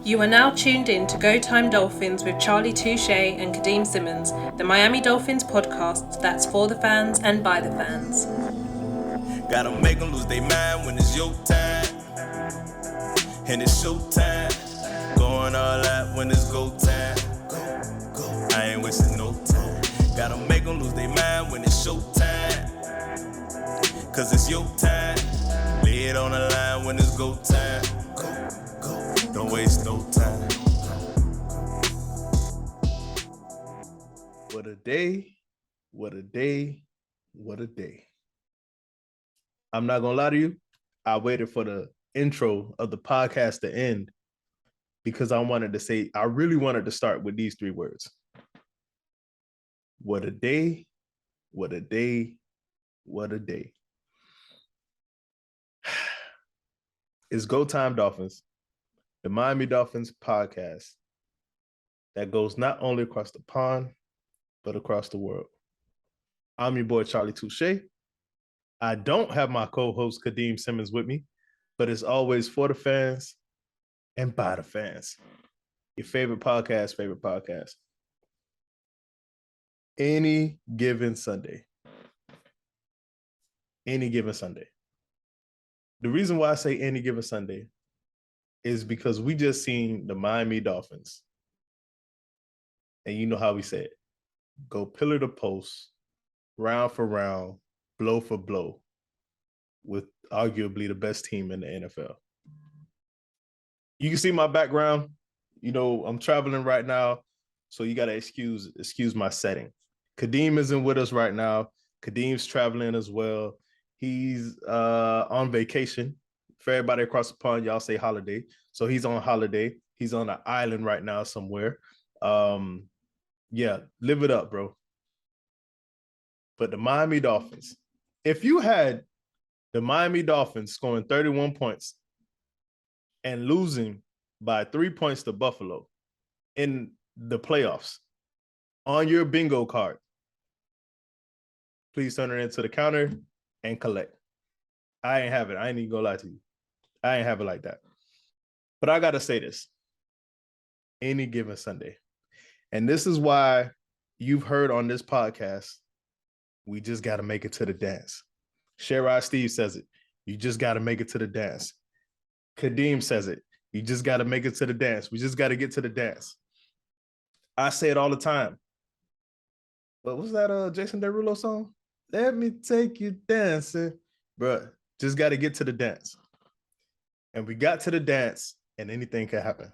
You are now tuned in to Go Time Dolphins with Charlie Touche and Kadeem Simmons, the Miami Dolphins podcast that's for the fans and by the fans. Gotta make them lose their mind when it's your time. And it's show time. Going all out when it's go time. I ain't wasting no time. Gotta make them lose their mind when it's show time. Cause it's your time. Lay it on the line when it's go time. Don't waste no time. What a day, what a day, what a day. I'm not gonna lie to you. I waited for the intro of the podcast to end because I really wanted to start with these three words. What a day, what a day, what a day. It's Go Time Dolphins, the Miami Dolphins podcast that goes not only across the pond, but across the world. I'm your boy, Charlie Touche. I don't have my co-host, Kadeem Simmons, with me, but it's always for the fans and by the fans. Your favorite podcast. Any given Sunday. Any given Sunday. The reason why I say any given Sunday is because we just seen the Miami Dolphins. And you know how we say it. Go pillar to post, round for round, blow for blow, with arguably the best team in the NFL. You can see my background. You know, I'm traveling right now, so you got to excuse my setting. Kadeem isn't with us right now. Kadeem's traveling as well. He's on vacation. For everybody across the pond, y'all say holiday. So he's on holiday. He's on an island right now somewhere. Yeah, live it up, bro. But the Miami Dolphins, if you had the Miami Dolphins scoring 31 points and losing by 3 points to Buffalo in the playoffs on your bingo card, please turn it into the counter and collect. I ain't have it. I ain't even gonna lie to you. I ain't have it like that. But I gotta say this. Any given Sunday. And this is why you've heard on this podcast, we just got to make it to the dance. Sherrod Steve says it. You just got to make it to the dance. Kadeem says it. You just got to make it to the dance. We just got to get to the dance. I say it all the time. But what's that Jason Derulo song? Let me take you dancing. Bruh, just got to get to the dance. And we got to the dance, and anything can happen.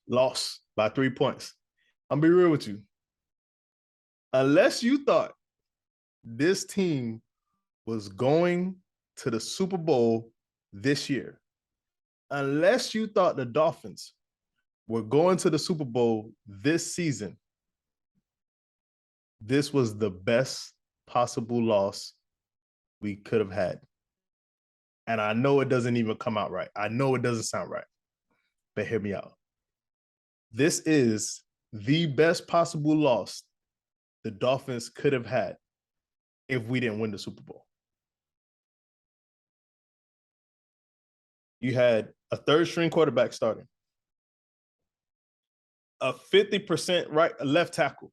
Lost by 3 points. I'm be real with you. Unless you thought this team was going to the Super Bowl this year, unless you thought the Dolphins were going to the Super Bowl this season, this was the best possible loss we could have had. And I know it doesn't even come out right. I know it doesn't sound right. But hear me out. This is the best possible loss the Dolphins could have had if we didn't win the Super Bowl. You had a third-string quarterback starting, a 50% left tackle.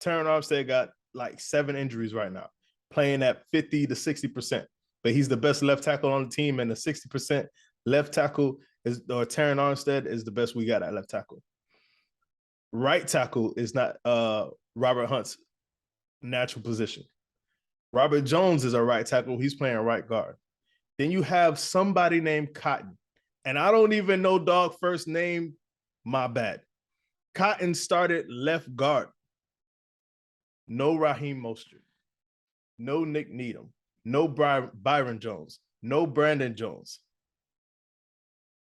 Terron Armstead got like 7 injuries right now, playing at 50 to 60%. But he's the best left tackle on the team, and the 60% left tackle Terron Armstead is the best we got at left tackle. Right tackle is not Robert Hunt's natural position. Robert Jones is a right tackle. He's playing right guard. Then you have somebody named Cotton. And I don't even know dog first name. My bad. Cotton started left guard. No Raheem Mostert. No Nick Needham. No Byron Jones. No Brandon Jones.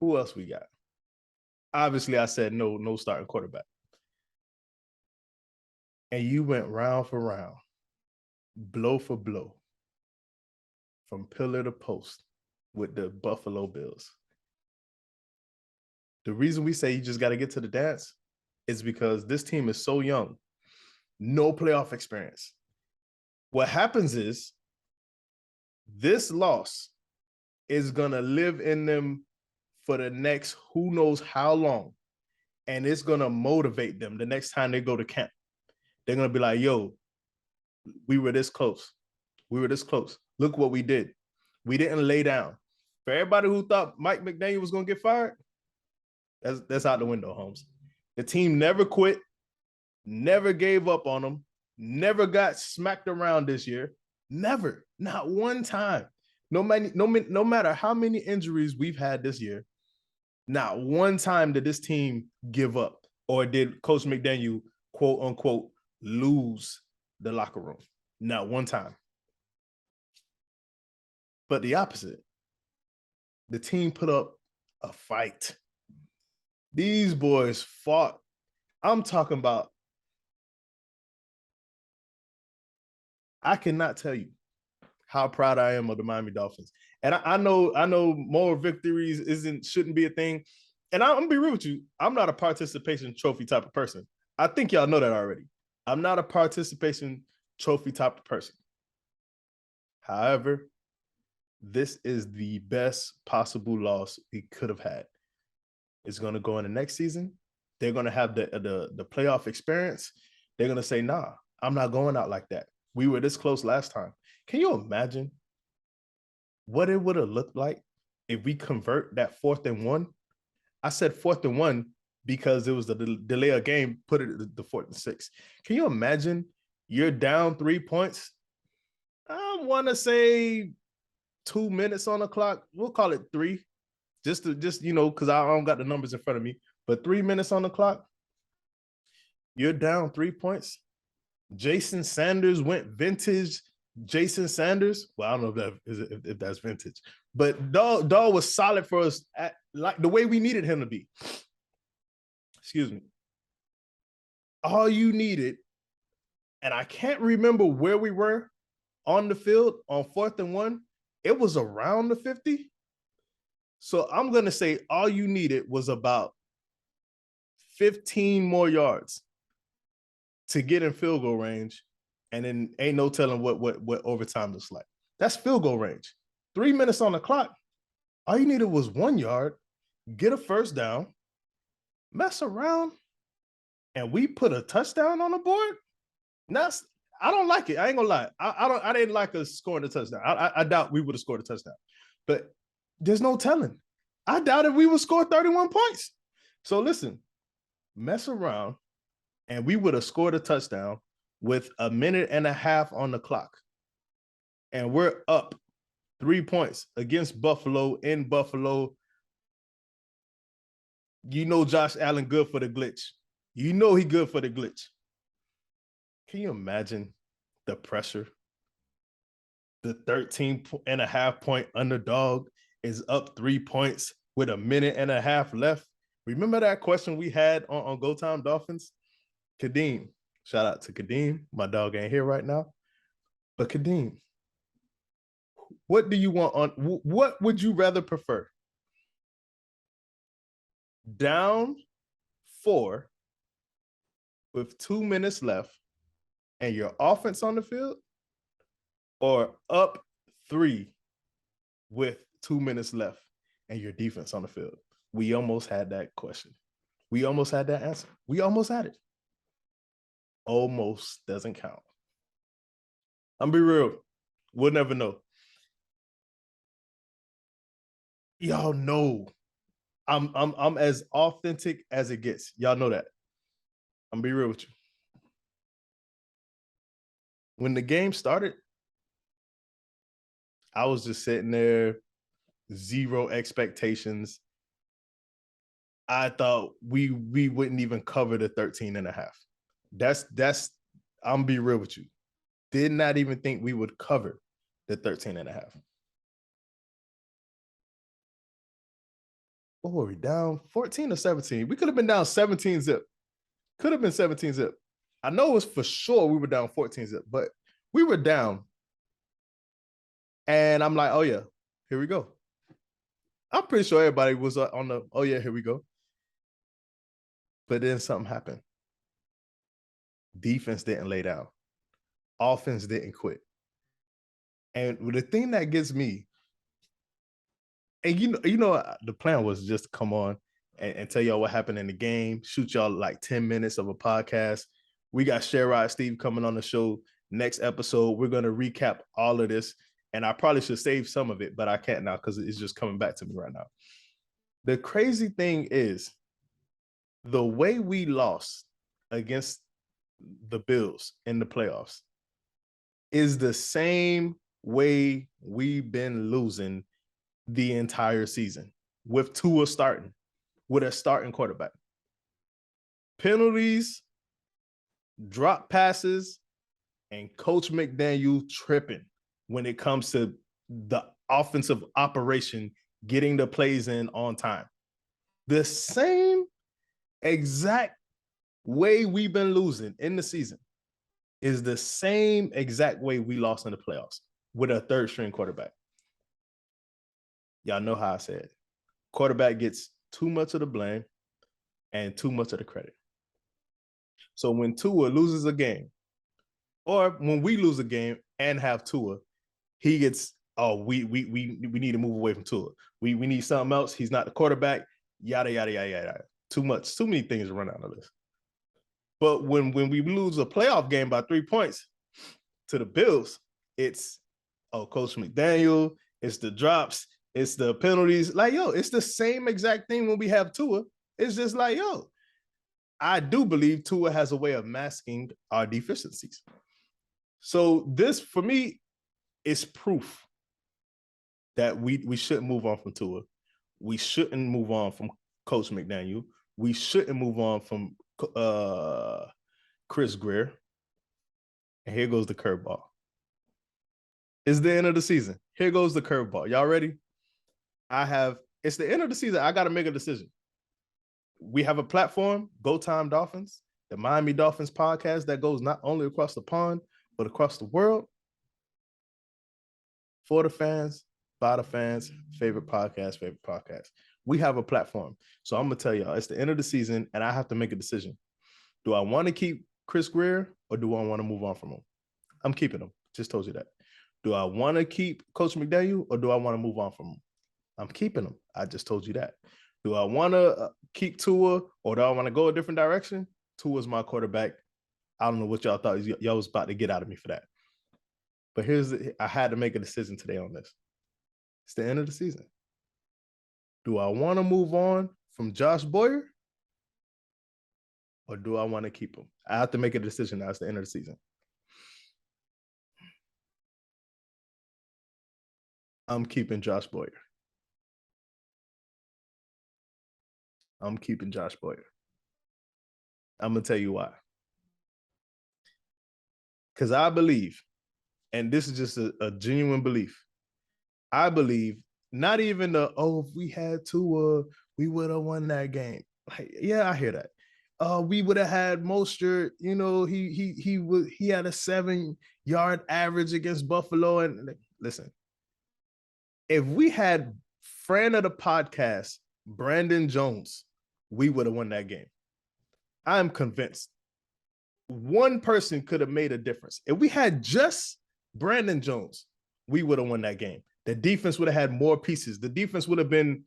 Who else we got? Obviously, I said no starting quarterback. And you went round for round, blow for blow, from pillar to post with the Buffalo Bills. The reason we say you just got to get to the dance is because this team is so young, no playoff experience. What happens is this loss is going to live in them for the next who knows how long. And it's going to motivate them the next time they go to camp. They're going to be like, yo, we were this close. We were this close. Look what we did. We didn't lay down. For everybody who thought Mike McDaniel was going to get fired, that's out the window, Holmes. The team never quit, never gave up on them, never got smacked around this year. Never. Not one time. No matter how many injuries we've had this year, not one time did this team give up or did Coach McDaniel, quote unquote, lose the locker room. Not one time. But the opposite. The team put up a fight. These boys fought. I'm talking about, I cannot tell you how proud I am of the Miami Dolphins. And I know more victories shouldn't be a thing. And I'm gonna be real with you. I'm not a participation trophy type of person. I think y'all know that already. I'm not a participation trophy type of person. However, this is the best possible loss we could have had. It's gonna go in the next season. They're gonna have the playoff experience. They're gonna say, nah, I'm not going out like that. We were this close last time. Can you imagine what it would have looked like if we convert that 4th and 1? I said 4th and 1 because it was the delay of game, put it the 4th and 6. Can you imagine you're down 3 points? I want to say 2 minutes on the clock. We'll call it 3, just because I don't got the numbers in front of me. But 3 minutes on the clock, you're down 3 points. Jason Sanders went vintage. Jason Sanders. Well, I don't know if that's vintage, but Dog was solid for us at like the way we needed him to be. Excuse me. All you needed, and I can't remember where we were on the field on 4th and 1. It was around the 50. So I'm gonna say all you needed was about 15 more yards to get in field goal range, and then ain't no telling what overtime looks like. That's field goal range. 3 minutes on the clock. All you needed was 1 yard, get a first down, mess around, and we put a touchdown on the board. I don't like it. I ain't gonna lie. I didn't like us scoring the touchdown. I doubt we would have scored a touchdown, but there's no telling. I doubted we would score 31 points. So listen, mess around, and we would have scored a touchdown with 1.5 minutes on the clock. And we're up 3 points against Buffalo in Buffalo. You know Josh Allen good for the glitch. You know he good for the glitch. Can you imagine the pressure? The 13.5 point underdog is up 3 points with 1.5 minutes left. Remember that question we had on Go Time Dolphins? Kadeem, shout out to Kadeem. My dog ain't here right now. But Kadeem, what do you want on what would you rather prefer? Down 4 with 2 minutes left and your offense on the field, or up 3 with 2 minutes left and your defense on the field? We almost had that question. We almost had that answer. We almost had it. Almost doesn't count. I'm be real. We'll never know. Y'all know I'm as authentic as it gets. Y'all know that. I'm be real with you. When the game started, I was just sitting there, zero expectations. I thought we wouldn't even cover the 13.5. That's I'm be real with you. Did not even think we would cover the 13.5. What were we down? 14 or 17? We could have been down 17 zip. Could have been 17 zip. I know it was for sure we were down 14 zip, but we were down. And I'm like, oh yeah, here we go. I'm pretty sure everybody was on the, oh yeah, here we go. But then something happened. Defense didn't lay down. Offense didn't quit. And the thing that gets me And the plan was just to come on and tell y'all what happened in the game, shoot y'all like 10 minutes of a podcast. We got Sherrod Steve coming on the show next episode. We're going to recap all of this. And I probably should save some of it, but I can't now because it's just coming back to me right now. The crazy thing is the way we lost against the Bills in the playoffs is the same way we've been losing the entire season with Tua starting, with a starting quarterback. Penalties, drop passes, and Coach McDaniel tripping when it comes to the offensive operation, getting the plays in on time. The same exact way we've been losing in the season is the same exact way we lost in the playoffs with a third string quarterback. Y'all know how I said. Quarterback gets too much of the blame and too much of the credit. So when Tua loses a game, or when we lose a game and have Tua, he gets, we need to move away from Tua. We need something else. He's not the quarterback. Yada yada yada yada. Too many things to run out of this. But when we lose a playoff game by 3 points to the Bills, it's Coach McDaniel, it's the drops, it's the penalties. Like, it's the same exact thing when we have Tua. It's just like, I do believe Tua has a way of masking our deficiencies. So this, for me, is proof that we shouldn't move on from Tua. We shouldn't move on from Coach McDaniel. We shouldn't move on from Chris Greer. And here goes the curveball. It's the end of the season. Here goes the curveball. Y'all ready? It's the end of the season. I got to make a decision. We have a platform, Go Time Dolphins, the Miami Dolphins podcast that goes not only across the pond, but across the world. For the fans, by the fans, favorite podcast. We have a platform. So I'm going to tell y'all, it's the end of the season, and I have to make a decision. Do I want to keep Chris Greer, or do I want to move on from him? I'm keeping him. Just told you that. Do I want to keep Coach McDaniel, or do I want to move on from him? I'm keeping him. I just told you that. Do I want to keep Tua, or do I want to go a different direction? Tua's my quarterback. I don't know what y'all thought y'all was about to get out of me for that. But I had to make a decision today on this. It's the end of the season. Do I want to move on from Josh Boyer, or do I want to keep him? I have to make a decision now. It's the end of the season. I'm keeping Josh Boyer. I'm keeping Josh Boyer. I'm going to tell you why. Because I believe, and this is just a genuine belief, I believe not even if we had Tua, we would have won that game. Like, yeah, I hear that. We would have had Mostert, he had a 7-yard average against Buffalo. And listen, if we had friend of the podcast, Brandon Jones, we would have won that game. I'm convinced. One person could have made a difference. If we had just Brandon Jones, we would have won that game. The defense would have had more pieces. The defense would have been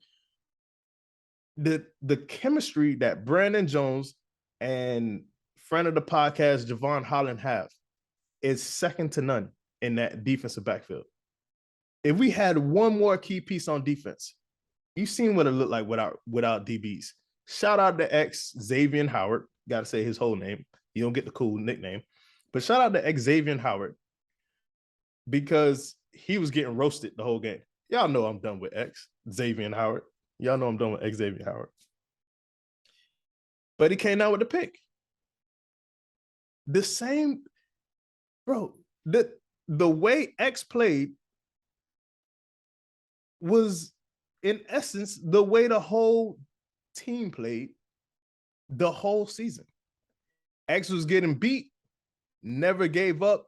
the chemistry that Brandon Jones and friend of the podcast, Javon Holland, have is second to none in that defensive backfield. If we had one more key piece on defense, you've seen what it looked like without DBs. Shout out to Xavier Howard. Got to say his whole name. You don't get the cool nickname. But shout out to Xavier Howard, because he was getting roasted the whole game. Y'all know I'm done with Xavier Howard. Y'all know I'm done with Xavier Howard. But he came out with the pick. The same, bro, the way X played was, in essence, the way the whole team played the whole season. X was getting beat, never gave up,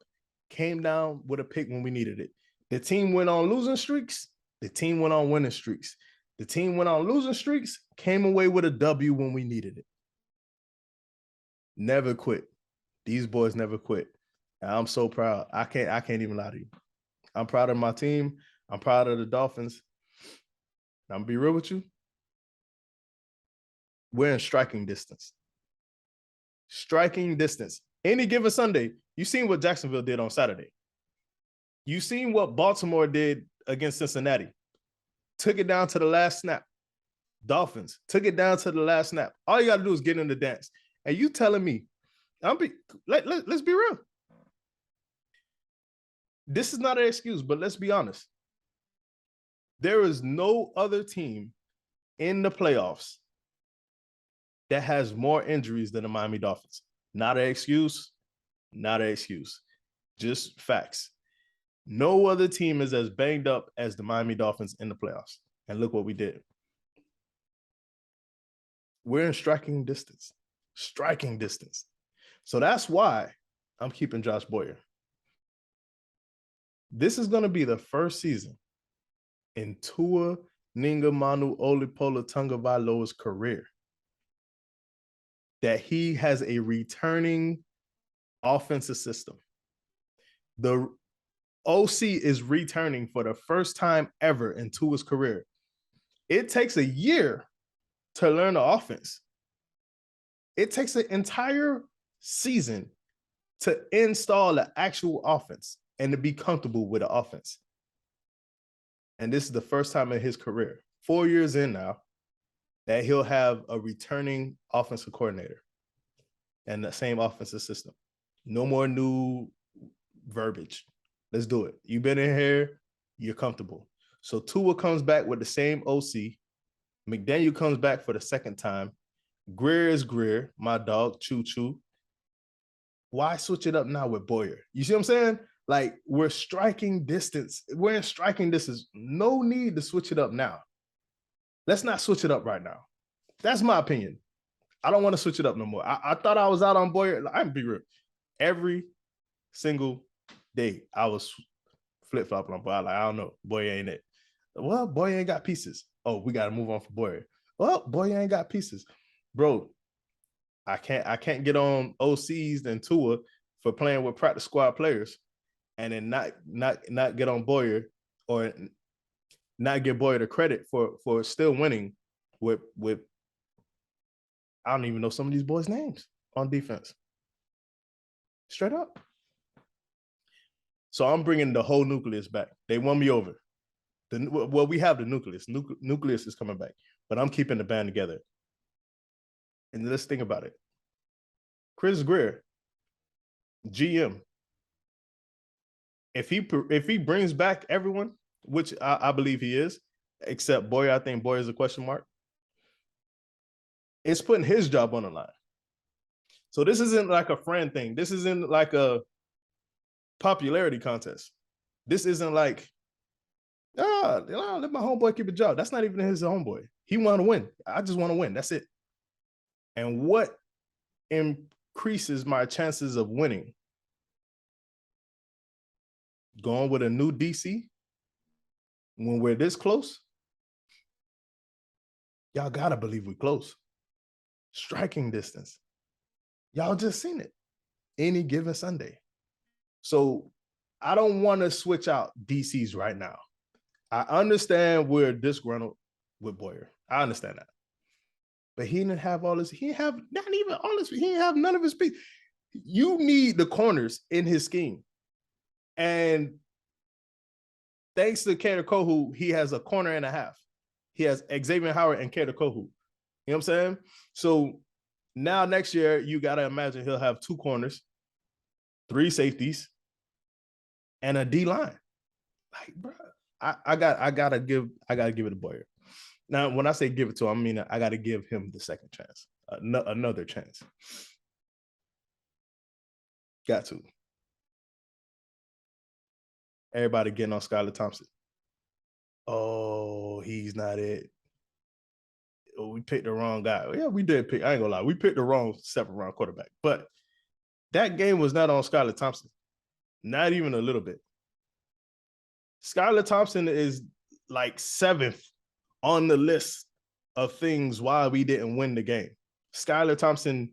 came down with a pick when we needed it. The team went on losing streaks. The team went on winning streaks. The team went on losing streaks, came away with a W when we needed it. Never quit. These boys never quit. And I'm so proud. I can't even lie to you. I'm proud of my team. I'm proud of the Dolphins. I'm gonna be real with you. We're in striking distance. Striking distance. Any given Sunday, you seen what Jacksonville did on Saturday. You seen what Baltimore did against Cincinnati. Took it down to the last snap. Dolphins took it down to the last snap. All you got to do is get in the dance. And you telling me, let's be real. This is not an excuse, but let's be honest. There is no other team in the playoffs that has more injuries than the Miami Dolphins. Not an excuse. Not an excuse. Just facts. No other team is as banged up as the Miami Dolphins in the playoffs. And look what we did. We're in striking distance. Striking distance. So that's why I'm keeping Josh Boyer. This is going to be the first season in Tua Ningamanu Olipola Tungavailoa's career that he has a returning offensive system. The OC is returning for the first time ever in Tua's career. It takes a year to learn the offense. It takes an entire season to install the actual offense and to be comfortable with the offense. And this is the first time in his career, 4 years in now, that he'll have a returning offensive coordinator and the same offensive system. No more new verbiage. Let's do it. You've been in here, you're comfortable. So Tua comes back with the same OC. McDaniel comes back for the second time. Greer is Greer, my dog, choo-choo. Why switch it up now with Boyer? You see what I'm saying? Like, we're striking distance. We're in striking distance. No need to switch it up now. Let's not switch it up right now. That's my opinion. I don't want to switch it up no more. I thought I was out on Boyer. I'm be real. Every single day, I was flip-flopping on Boyer. Like, I don't know. Boyer ain't it. Well, Boyer ain't got pieces. Oh, we got to move on for Boyer. Well, Boyer ain't got pieces. Bro, I can't get on OCs and Tua for playing with practice squad players and then not get on Boyer or not give Boyer the credit for still winning with I don't even know some of these boys' names on defense. Straight up. So I'm bringing the whole nucleus back. They won me over. Well, we have the nucleus. Nucleus is coming back, but I'm keeping the band together. And let's think about it. Chris Greer, GM. If he brings back everyone, which I believe he is, except Boyer, I think Boyer is a question mark. It's putting his job on the line. So this isn't like a friend thing. This isn't like a popularity contest. This isn't like, let my homeboy keep a job. That's not even his homeboy. He want to win. I just want to win. That's it. And what increases my chances of winning? Going with a new DC when we're this close? Y'all got to believe we're close. Striking distance. Y'all just seen it any given Sunday. So I don't want to switch out DCs right now. I understand we're disgruntled with Boyer. I understand that. But he didn't have all this. He didn't have not even all this. He didn't have none of his speed. You need the corners in his scheme. And thanks to Kader Kohu, he has a corner and a half. He has Xavier Howard and Kader Kohu. You know what I'm saying? So now next year, you got to imagine he'll have 2 corners, 3 safeties, and a D line. Like, bro, I gotta give it to Boyer. Now, when I say give it to him, I mean I got to give him the second chance, another chance. Got to. Everybody getting on Skylar Thompson. Oh, he's not it. Oh, we picked the wrong guy. Yeah, we did pick. I ain't gonna lie. We picked the wrong 7th-round quarterback. But that game was not on Skylar Thompson. Not even a little bit. Skylar Thompson is like 7th on the list of things why we didn't win the game. Skylar Thompson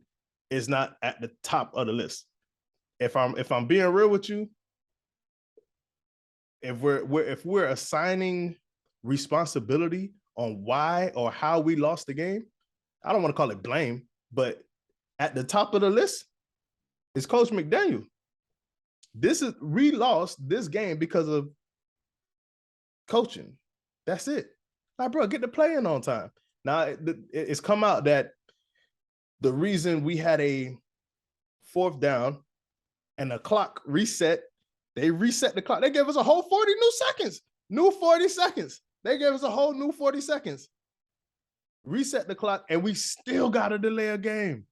is not at the top of the list. If I'm being real with you, if we're assigning responsibility on why or how we lost the game, I don't want to call it blame, but at the top of the list is Coach McDaniel. We lost this game because of coaching. That's it. Like, bro, get the play in on time. Now, it's come out that the reason we had a 4th down and the clock reset, they reset the clock. They gave us a whole 40 new seconds. New 40 seconds. They gave us a whole new 40 seconds. Reset the clock, and we still got to delay a game.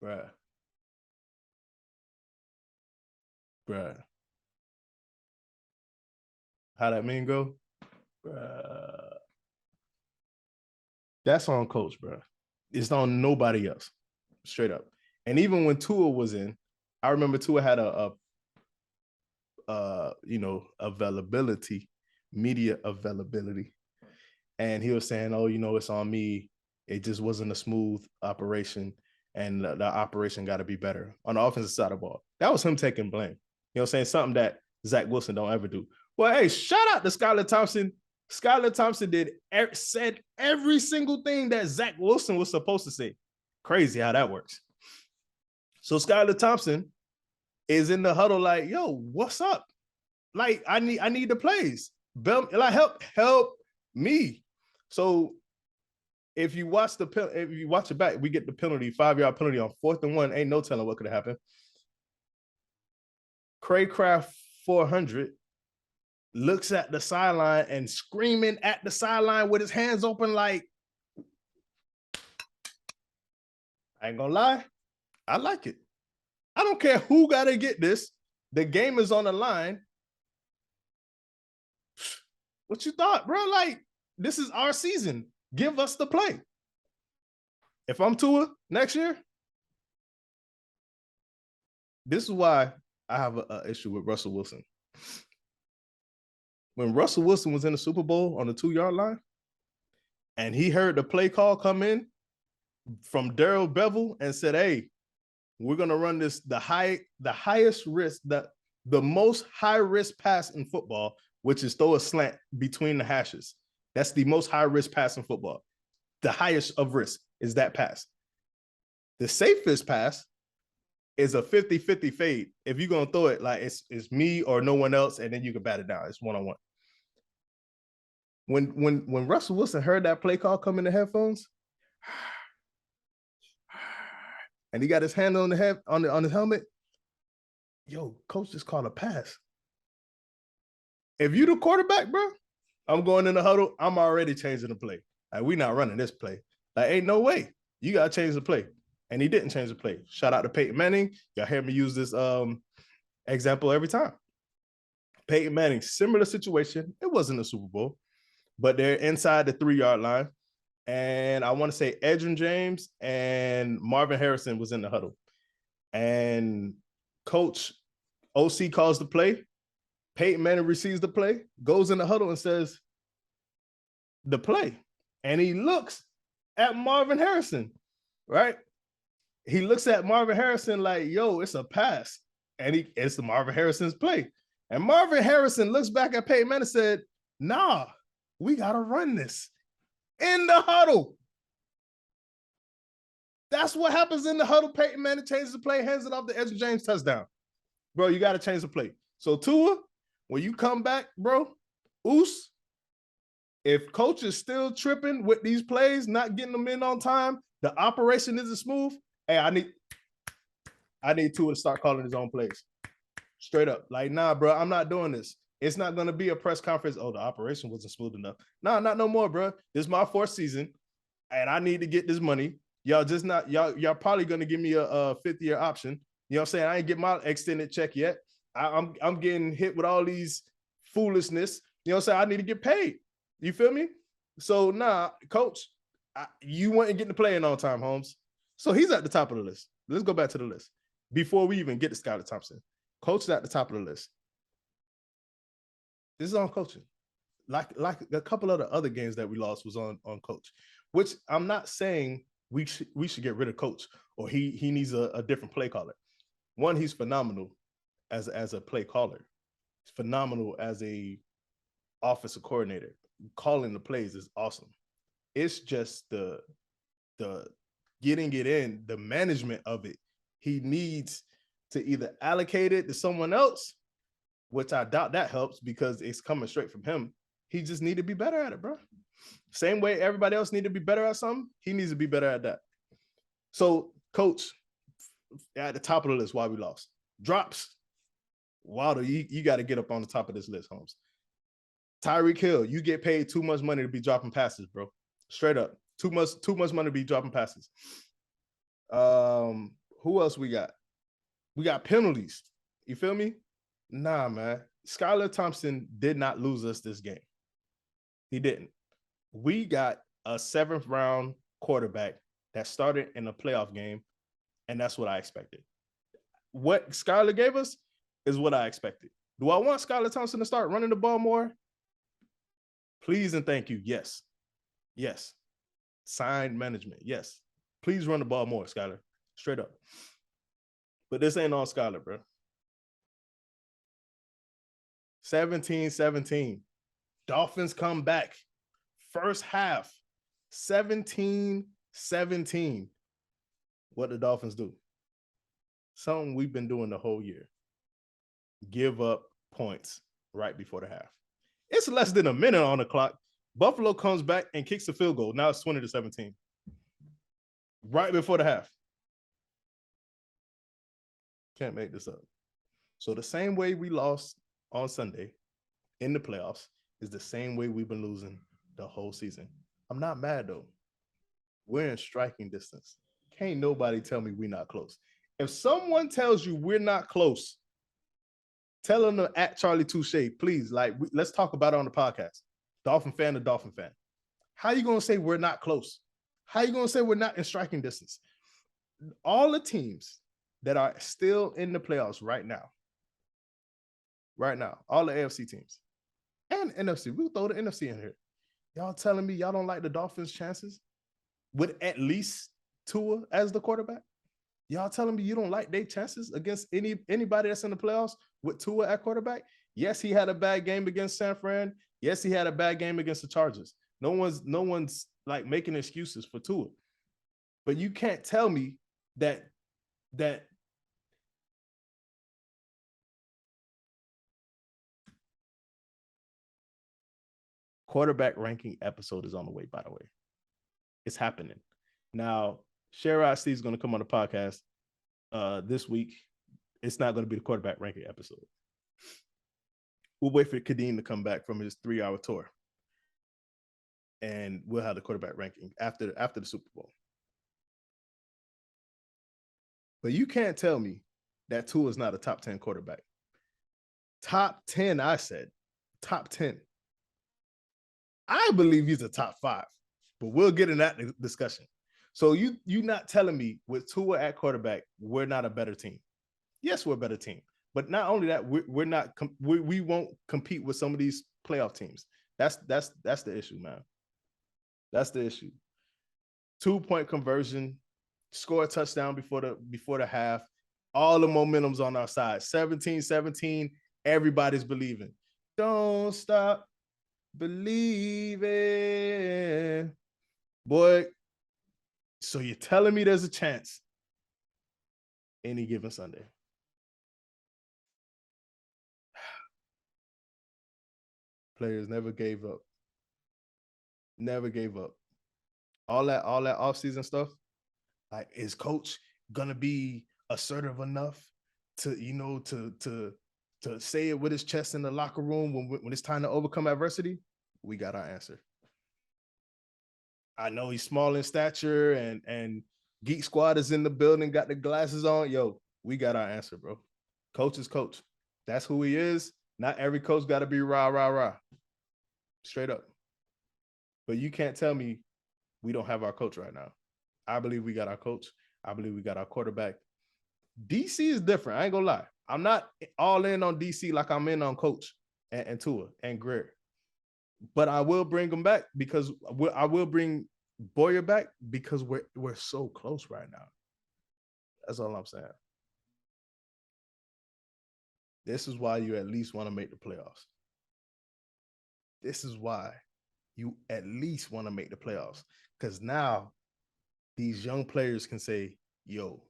Bruh. How that mean go? Bruh. That's on coach, bro. It's on nobody else. Straight up. And even when Tua was in, I remember Tua had media availability. And he was saying, oh, it's on me. It just wasn't a smooth operation. And the operation got to be better on the offensive side of the ball. That was him taking blame. You know what I'm saying? Something that Zach Wilson don't ever do. Well, hey, shout out to Skylar Thompson. Skylar Thompson said every single thing that Zach Wilson was supposed to say. Crazy how that works. So Skylar Thompson is in the huddle like, yo, what's up? Like, I need the plays. Like, help me. So if you watch it back, we get the penalty, 5-yard penalty on 4th and 1. Ain't no telling what could have happened. Craycraft 400 looks at the sideline and screaming at the sideline with his hands open like, I ain't gonna lie, I like it. I don't care who got to get this. The game is on the line. What you thought, bro? Like, this is our season. Give us the play. If I'm Tua next year, this is why I have an issue with Russell Wilson. When Russell Wilson was in the Super Bowl on the 2-yard line, and he heard the play call come in from Darrell Bevel and said, hey, we're going to run this, the highest risk, the most high-risk pass in football, which is throw a slant between the hashes. That's the most high-risk pass in football. The highest of risk is that pass. The safest pass is a 50-50 fade. If you're going to throw it, like it's me or no one else, and then you can bat it down. It's one-on-one. When Russell Wilson heard that play call come in the headphones, and he got his hand on the head on his helmet, yo, coach just called a pass. If you the quarterback, bro, I'm going in the huddle. I'm already changing the play. Like, we not running this play. Like, ain't no way. You got to change the play. And he didn't change the play. Shout out to Peyton Manning. Y'all hear me use this example every time. Peyton Manning, similar situation. It wasn't a Super Bowl, but they're inside the 3-yard line. And I want to say Edgerrin James and Marvin Harrison was in the huddle. And Coach OC calls the play. Peyton Manning receives the play, goes in the huddle and says, the play. And he looks at Marvin Harrison, right? He looks at Marvin Harrison like, yo, it's a pass. And it's Marvin Harrison's play. And Marvin Harrison looks back at Peyton Manning and said, nah, we got to run this in the huddle. That's what happens in the huddle. Peyton Manning changes the play, hands it off to Edgerrin James, touchdown. Bro, you got to change the play. So Tua, when you come back, bro, if coach is still tripping with these plays, not getting them in on time, the operation isn't smooth, hey, I need Tua to start calling his own plays. Straight up. Like, nah, bro, I'm not doing this. It's not going to be a press conference. Oh, the operation wasn't smooth enough. Nah, not no more, bro. This is my 4th season, and I need to get this money. Y'all probably going to give me a 5th-year option. You know what I'm saying? I ain't get my extended check yet. I'm getting hit with all these foolishness. You know what I'm saying? I need to get paid. You feel me? So, nah, coach, you weren't getting the play in on time, Holmes. So he's at the top of the list. Let's go back to the list. Before we even get to Skylar Thompson, coach is at the top of the list. This is on coaching. Like a couple of the other games that we lost was on coach, which I'm not saying we should get rid of coach or he needs a different play caller. One, he's phenomenal as a play caller. He's phenomenal as a offensive coordinator. Calling the plays is awesome. It's just the getting it in, the management of it. He needs to either allocate it to someone else, which I doubt that helps because it's coming straight from him. He just need to be better at it, bro. Same way everybody else need to be better at something, he needs to be better at that. So, coach, at the top of the list, why we lost. Drops. Wilder, you got to get up on the top of this list, Holmes. Tyreek Hill, you get paid too much money to be dropping passes, bro. Straight up. Too much money to be dropping passes. Who else we got? We got penalties. You feel me? Nah, man. Skylar Thompson did not lose us this game. He didn't. We got a 7th round quarterback that started in a playoff game, and that's what I expected. What Skylar gave us is what I expected. Do I want Skylar Thompson to start running the ball more? Please and thank you. Yes. Yes. Signed management. Yes. Please run the ball more, Skylar. Straight up. But this ain't on Skylar, bro. 17-17. Dolphins come back. First half. 17-17. What the Dolphins do? Something we've been doing the whole year. Give up points right before the half. It's less than a minute on the clock. Buffalo comes back and kicks the field goal. Now it's 20-17. Right before the half. Can't make this up. So the same way we lost on Sunday in the playoffs is the same way we've been losing the whole season. I'm not mad, though. We're in striking distance. Can't nobody tell me we're not close. If someone tells you we're not close, tell them to at Charlie Touche, please. Let's talk about it on the podcast. Dolphin fan to Dolphin fan. How you going to say we're not close? How you going to say we're not in striking distance? All the teams that are still in the playoffs right now, all the AFC teams and NFC, we'll throw the NFC in here. Y'all telling me y'all don't like the Dolphins' chances with at least Tua as the quarterback? Y'all telling me you don't like their chances against anybody that's in the playoffs with Tua at quarterback? Yes, he had a bad game against San Fran. Yes, he had a bad game against the Chargers. No one's like making excuses for Tua. But you can't tell me that quarterback ranking episode is on the way, by the way. It's happening. Now, Sherrod Steve's going to come on the podcast this week. It's not going to be the quarterback ranking episode. We'll wait for Kadeem to come back from his 3-hour tour. And we'll have the quarterback ranking after the Super Bowl. But you can't tell me that Tua is not a top 10 quarterback. Top 10, I said. Top 10. I believe he's a top 5. But we'll get in that discussion. So you not telling me with Tua at quarterback, we're not a better team. Yes, we're a better team. But not only that, we won't compete with some of these playoff teams. That's the issue, man. That's the issue. 2-point conversion, score a touchdown before the half. All the momentum's on our side. 17-17, everybody's believing. Don't stop believing. Boy, so you're telling me there's a chance any given Sunday? Players never gave up. Never gave up. All that offseason stuff, like, is coach gonna be assertive enough to say it with his chest in the locker room when it's time to overcome adversity? We got our answer. I know he's small in stature and Geek Squad is in the building, got the glasses on. Yo, we got our answer, bro. Coach is coach. That's who he is. Not every coach got to be rah, rah, rah. Straight up. But you can't tell me we don't have our coach right now. I believe we got our coach. I believe we got our quarterback. DC is different. I ain't going to lie. I'm not all in on DC like I'm in on coach and Tua and Greer. But I will bring them back because I will bring Boyer back because we're so close right now. That's all I'm saying. This is why you at least want to make the playoffs. This is why you at least want to make the playoffs. Because now these young players can say, yo,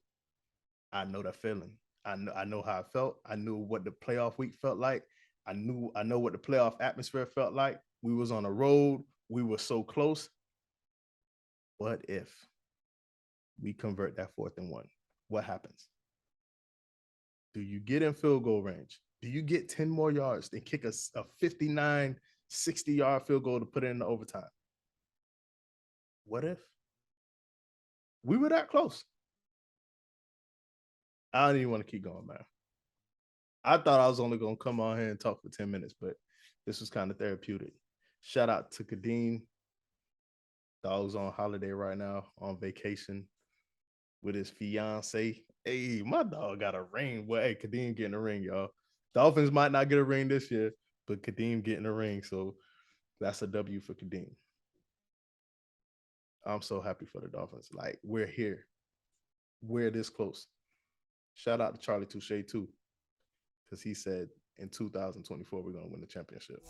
I know that feeling. I know how I felt. I knew what the playoff week felt like. I know what the playoff atmosphere felt like. We was on a road. We were so close. What if we convert that 4th and 1? What happens? Do you get in field goal range? Do you get 10 more yards and kick a 59, 60-yard field goal to put it in the overtime? What if? We were that close. I don't even want to keep going, man. I thought I was only going to come on here and talk for 10 minutes, but this was kind of therapeutic. Shout out to Kadeem. Dog's on holiday right now, on vacation with his fiance. Hey, my dog got a ring. Well, hey, Kadeem getting a ring, y'all. Dolphins might not get a ring this year, but Kadeem getting a ring. So that's a W for Kadeem. I'm so happy for the Dolphins. Like, we're here. We're this close. Shout out to Charlie Touche, too, because he said in 2024, we're going to win the championship.